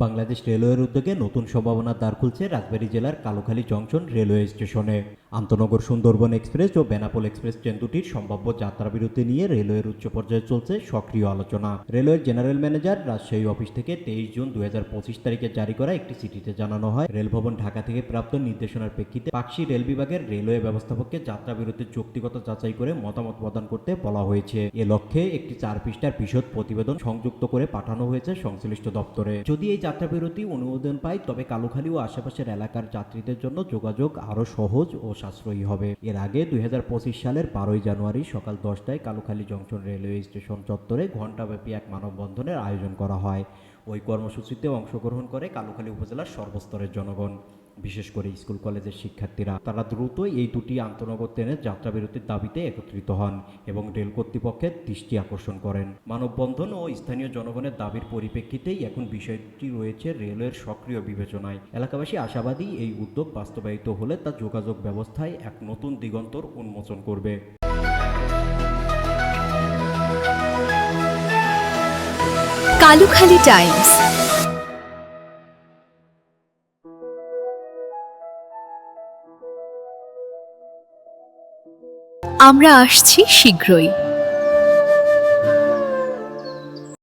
বাংলাদেশ রেলওয়ের উদ্যোগে নতুন সম্ভাবনার দ্বার খুলছে রাজবাড়ী জেলার কালুখালী জংশন রেলওয়ে স্টেশনে। আন্তনগর সুন্দরবন এক্সপ্রেস ও বেনাপোল এক্সপ্রেস ট্রেন দুটির সম্ভাব্য যাত্রাবিরতি নিয়ে রেলওয়ের উচ্চ পর্যায়ে চলছে সক্রিয় আলোচনা। রেলওয়ের জেনারেল ম্যানেজার রাজশাহী অফিস থেকে 23 জুন 2025 তারিখে জারি করা একটি চিঠিতে জানানো হয়, রেলভবন ঢাকা থেকে প্রাপ্ত নির্দেশনার প্রেক্ষিতে পাকশী রেল বিভাগের রেলওয়ে ব্যবস্থাপককে যাত্রাবিরতির যৌক্তিকতা যাচাই করে মতামত প্রদান করতে বলা হয়েছে। এ লক্ষ্যে একটি 4 পৃষ্ঠার বিশদ প্রতিবেদন সংযুক্ত করে পাঠানো হয়েছে সংশ্লিষ্ট দপ্তরে। যদি এই যাত্রাবিরতি অনুমোদন পায় তবে কালুখালী ও আশেপাশের এলাকার যাত্রীদের জন্য যোগাযোগ আরও সহজ ও সাশ্রয়ী হবে। এর আগে 2025 সালের 12 জানুয়ারি সকাল 10টায় কালুখালী জংশন রেলওয়ে স্টেশন চত্বরে ঘণ্টাব্যাপী এক মানববন্ধনের আয়োজন করা হয়। ওই কর্মসূচিতে অংশগ্রহণ করে কালুখালী উপজেলার সর্বস্তরের জনগণ, বিশেষ করে স্কুল কলেজের শিক্ষার্থীরা। তারা দ্রুত এই দুটি আন্তনগর ট্রেনের যাত্রাবিরতির দাবিতে একত্রিত হন এবং রেল কর্তৃপক্ষের দৃষ্টি আকর্ষণ করেন। মানববন্ধন ও স্থানীয় জনগণের দাবির পরিপ্রেক্ষিতেই এখন বিষয়টি রয়েছে রেলওয়ের সক্রিয় বিবেচনায়। এলাকাবাসী আশাবাদী এই উদ্যোগ বাস্তবায়িত হলে তা যোগাযোগ ব্যবস্থায় এক নতুন দিগন্তর উন্মোচন করবে। কালুখালী টাইমস। আমরা আসছি শীঘ্রই।